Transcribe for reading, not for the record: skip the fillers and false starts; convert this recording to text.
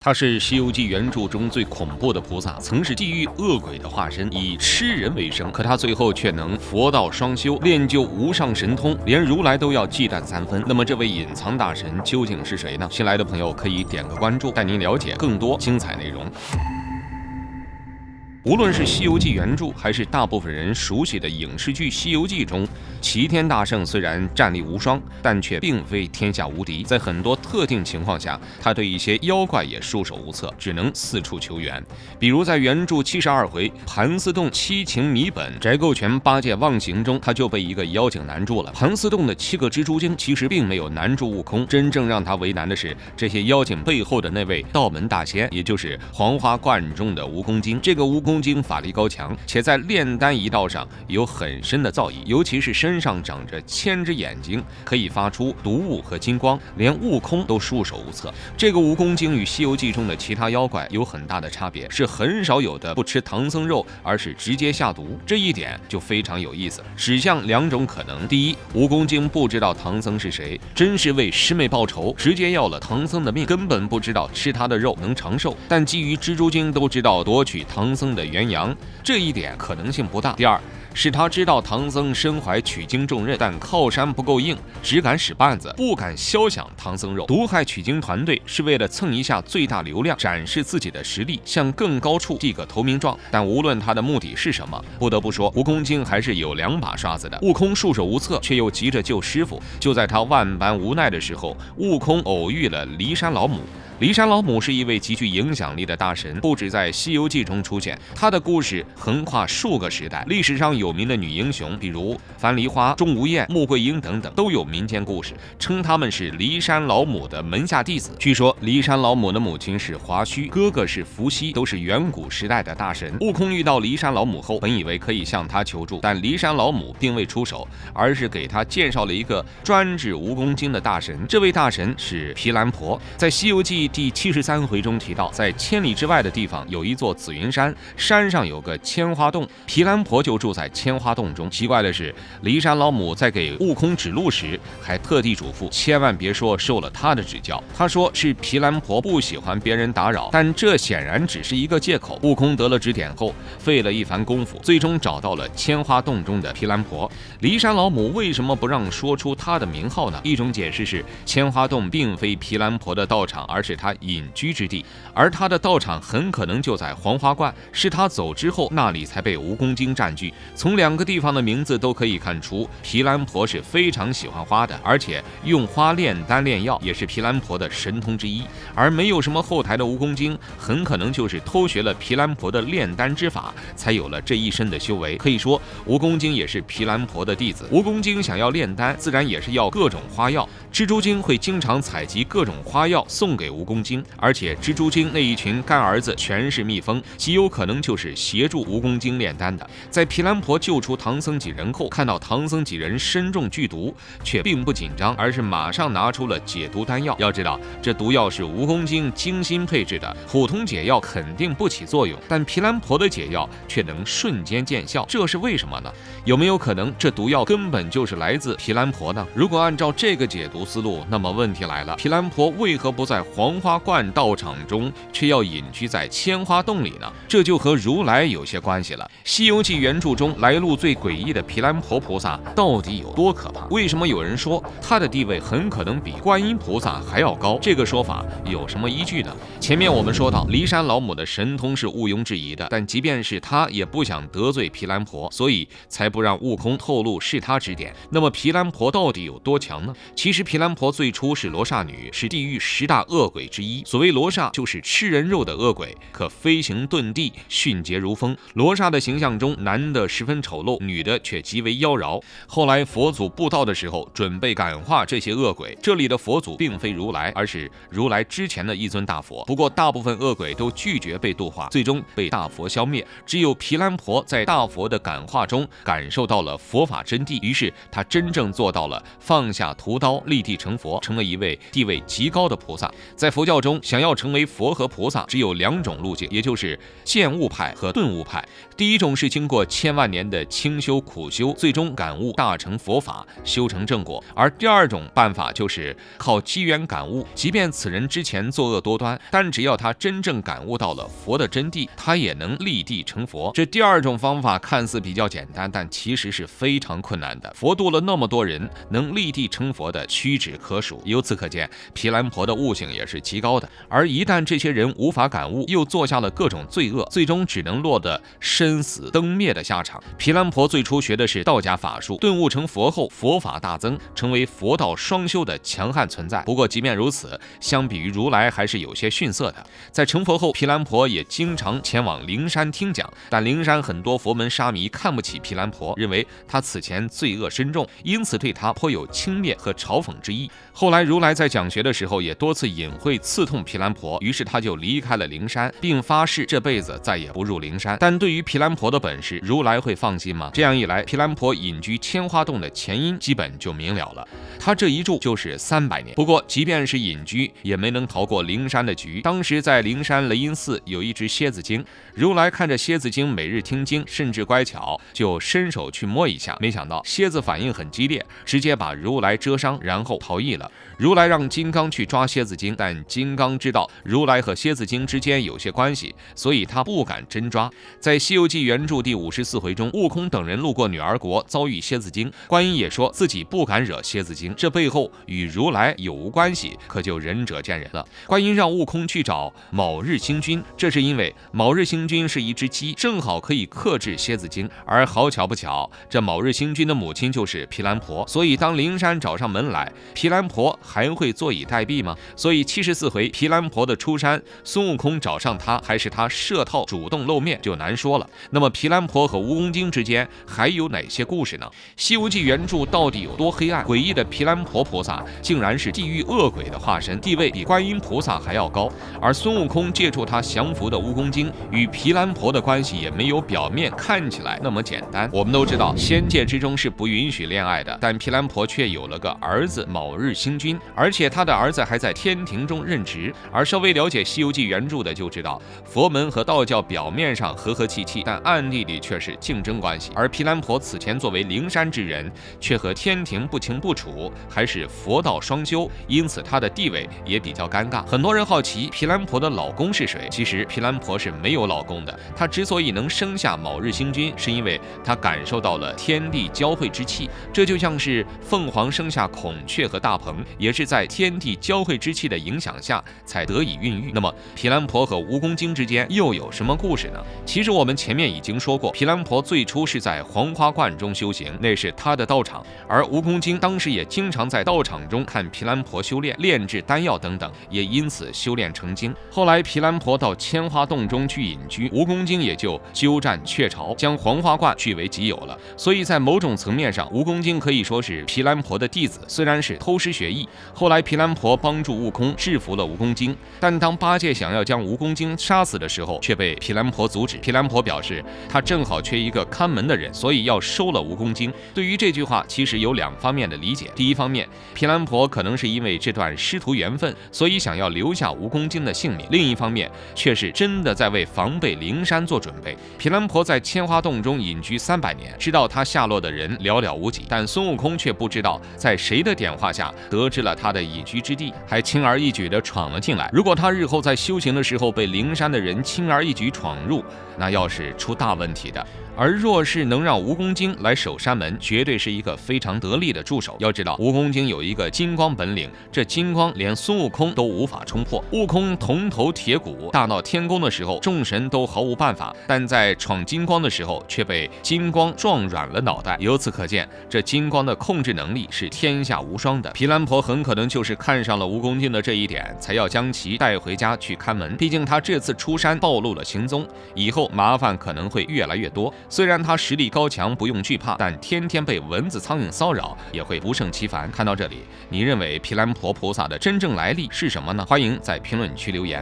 他是《西游记》原著中最恐怖的菩萨，曾是地狱恶鬼的化身，以吃人为生。可他最后却能佛道双修，练就无上神通，连如来都要忌惮3分。那么这位隐藏大神究竟是谁呢？新来的朋友可以点个关注，带您了解更多精彩内容。无论是《西游记》原著，还是大部分人熟悉的影视剧《西游记》中，齐天大圣虽然战力无双，但却并非天下无敌。在很多特定情况下，他对一些妖怪也束手无策，只能四处求援。比如在原著72回盘丝洞七情谜本翟构全8戒忘形中，他就被一个妖精难住了。盘丝洞的7个蜘蛛精其实并没有难住悟空，真正让他为难的是这些妖精背后的那位道门大仙，也就是黄花观中的蜈蚣精。这个蜈蚣精法力高强，且在炼丹一道上有很深的造诣，尤其是身上长着1000只眼睛，可以发出毒雾和金光，连悟空都束手无策。这个蜈蚣精与《西游记》中的其他妖怪有很大的差别，是很少有的不吃唐僧肉，而是直接下毒。这一点就非常有意思，指向2种可能：第一，蜈蚣精不知道唐僧是谁，真是为师妹报仇，直接要了唐僧的命，根本不知道吃他的肉能长寿；但基于蜘蛛精都知道夺取唐僧的元阳，这一点可能性不大。第二，是他知道唐僧身怀取经重任，但靠山不够硬，只敢使绊子，不敢肖想唐僧肉。毒害取经团队是为了蹭一下最大流量，展示自己的实力，向更高处递个投名状。但无论他的目的是什么，不得不说，蜈蚣精还是有2把刷子的。悟空束手无策，却又急着救师傅。就在他万般无奈的时候，悟空偶遇了骊山老母。骊山老母是一位极具影响力的大神，不止在《西游记》中出现，她的故事横跨数个时代。历史上有名的女英雄，比如樊梨花、钟无艳、穆桂英等等，都有民间故事，称他们是骊山老母的门下弟子。据说骊山老母的母亲是华胥，哥哥是伏羲，都是远古时代的大神。悟空遇到骊山老母后，本以为可以向他求助，但骊山老母并未出手，而是给他介绍了一个专治蜈蚣精的大神。这位大神是毗蓝婆。在《西游记》第73回中提到，在千里之外的地方有一座紫云山，山上有个千花洞，毗蓝婆就住在千花洞中。奇怪的是，骊山老母在给悟空指路时，还特地嘱咐千万别说受了他的指教。他说是毗蓝婆不喜欢别人打扰，但这显然只是一个借口。悟空得了指点后，费了一番功夫，最终找到了千花洞中的毗蓝婆。骊山老母为什么不让说出他的名号呢？一种解释是，千花洞并非毗蓝婆的道场，而是他隐居之地，而他的道场很可能就在黄花观，是他走之后那里才被蜈蚣精占据。从2个地方的名字都可以看出，毗蓝婆是非常喜欢花的，而且用花炼丹炼药也是毗蓝婆的神通之一。而没有什么后台的蜈蚣精，很可能就是偷学了毗蓝婆的炼丹之法，才有了这一身的修为。可以说，蜈蚣精也是毗蓝婆的弟子。蜈蚣精想要炼丹，自然也是要各种花药。蜘蛛精会经常采集各种花药送给蜈蚣精，而且蜘蛛精那一群干儿子全是蜜蜂，极有可能就是协助蜈蚣精炼丹的。在毗蓝婆救出唐僧几人后，看到唐僧几人身中剧毒，却并不紧张，而是马上拿出了解毒丹药。要知道，这毒药是蜈蚣精精心配制的，普通解药肯定不起作用，但毗蓝婆的解药却能瞬间见效，这是为什么呢？有没有可能这毒药根本就是来自毗蓝婆呢？如果按照这个解毒思路，那么问题来了，毗蓝婆为何不在黄花观道场中，却要隐居在千花洞里呢？这就和如来有些关系了。《西游记》原著中来路最诡异的毗蓝婆菩萨到底有多可怕？为什么有人说他的地位很可能比观音菩萨还要高？这个说法有什么依据呢？前面我们说到，骊山老母的神通是毋庸置疑的，但即便是他也不想得罪毗蓝婆，所以才不让悟空透露是他指点。那么毗蓝婆到底有多强呢？其实毗蓝婆最初是罗刹女，是地狱10大恶鬼之一。所谓罗刹，就是吃人肉的恶鬼，可飞行遁地，迅捷如风。罗刹的形象中，男的十分丑陋，女的却极为妖娆。后来佛祖布道的时候，准备感化这些恶鬼，这里的佛祖并非如来，而是如来之前的一尊大佛。不过大部分恶鬼都拒绝被度化，最终被大佛消灭。只有毗蓝婆在大佛的感化中感受到了佛法真谛，于是他真正做到了放下屠刀，立地成佛，成了一位地位极高的菩萨。在在佛教中，想要成为佛和菩萨，只有2种路径，也就是见悟派和顿悟派。第一种是经过千万年的清修苦修，最终感悟大乘佛法，修成正果；而第2种办法就是靠机缘感悟，即便此人之前作恶多端，但只要他真正感悟到了佛的真谛，他也能立地成佛。这第2种方法看似比较简单，但其实是非常困难的。佛度了那么多人，能立地成佛的屈指可数。由此可见，毗蓝婆的悟性也是极高的。而一旦这些人无法感悟，又做下了各种罪恶，最终只能落得身死灯灭的下场。毗蓝婆最初学的是道家法术，顿悟成佛后，佛法大增，成为佛道双修的强悍存在。不过即便如此，相比于如来还是有些逊色的。在成佛后，毗蓝婆也经常前往灵山听讲，但灵山很多佛门沙弥看不起毗蓝婆，认为他此前罪恶深重，因此对他颇有轻蔑和嘲讽之意。后来如来在讲学的时候，也多次隐晦刺痛毗蓝婆，于是他就离开了灵山，并发誓这辈子再也不入灵山。但对于毗蓝婆的本事，如来会放心吗？这样一来，毗蓝婆隐居千花洞的前因基本就明了了。他这一住就是300年。不过即便是隐居，也没能逃过灵山的局。当时在灵山雷音寺有一只蝎子精，如来看着蝎子精每日听经，甚至乖巧，就伸手去摸一下，没想到蝎子反应很激烈，直接把如来蛰伤，然后逃逸了。如来让金刚去抓蝎子精，但金刚知道如来和蝎子精之间有些关系，所以他不敢真抓。在《西游记》原著第54回中，悟空等人路过女儿国，遭遇蝎子精，观音也说自己不敢惹蝎子精，这背后与如来有无关系，可就仁者见仁了。观音让悟空去找卯日星君，这是因为卯日星君是一只鸡，正好可以克制蝎子精，而好巧不巧，这卯日星君的母亲就是毗蓝婆，所以当灵山找上门来，毗蓝婆还会坐以待毙吗？所以74回毗蓝婆的出山，孙悟空找上他，还是他设套主动露面，就难说了。那么毗蓝婆和蜈蚣精之间还有哪些故事呢？《西游记》原著到底有多黑暗？诡异的毗蓝婆菩萨竟然是地狱恶鬼的化身，地位比观音菩萨还要高。而孙悟空借助他降服的蜈蚣精，与毗蓝婆的关系也没有表面看起来那么简单。我们都知道，仙界之中是不允许恋爱的，但毗蓝婆却有了个儿子卯日星君，而且他的儿子还在天庭中任职。而稍微了解《西游记》原著的就知道，佛门和道教表面上和和气气，但暗地里却是竞争关系。而毗蓝婆此前作为灵山之人，却和天庭不清不楚，还是佛道双修，因此她的地位也比较尴尬。很多人好奇毗蓝婆的老公是谁，其实毗蓝婆是没有老公的。她之所以能生下卯日星君，是因为她感受到了天地交汇之气，这就像是凤凰生下孔雀和大鹏，也是在天地交汇之气的影响下才得以孕育。那么毗蓝婆和蜈蚣精之间又有什么故事呢？其实我们前面已经说过，毗蓝婆最初是在黄花观中修行，那是她的道场，而蜈蚣精当时也经常在道场中看毗蓝婆修炼，炼制丹药等等，也因此修炼成精。后来毗蓝婆到千花洞中去隐居，蜈蚣精也就鸠占鹊巢，将黄花观据为己有了。所以在某种层面上，蜈蚣精可以说是毗蓝婆的弟子，虽然是偷师学艺。后来毗蓝婆帮助悟空制服了蜈蚣精，但当八戒想要将蜈蚣精杀死的时候，却被毗蓝婆阻止。毗蓝婆表示，她正好缺一个看门的人，所以要收了蜈蚣精。对于这句话，其实有2方面的理解。第一方面，毗蓝婆可能是因为这段师徒缘分，所以想要留下蜈蚣精的性命；另一方面，却是真的在为防备灵山做准备。毗蓝婆在千花洞中隐居300年，知道她下落的人寥寥无几，但孙悟空却不知道在谁的点化下得知了他的隐居之地，还轻而易举地闯了进来。如果他日后在修行的时候被灵山的人轻而易举闯入，那要是出大问题的。而若是能让蜈蚣精来守山门，绝对是一个非常得力的助手。要知道，蜈蚣精有一个金光本领，这金光连孙悟空都无法冲破。悟空铜头铁骨，大闹天宫的时候，众神都毫无办法，但在闯金光的时候，却被金光撞软了脑袋。由此可见，这金光的控制能力是天下无双的。毗蓝婆很可能就是看上了蜈蚣精的这一点，才要将其带回家去看门。毕竟他这次出山暴露了行踪，以后麻烦可能会越来越多。虽然他实力高强，不用惧怕，但天天被蚊子苍蝇骚扰，也会不胜其烦。看到这里，你认为毗蓝婆菩萨的真正来历是什么呢？欢迎在评论区留言。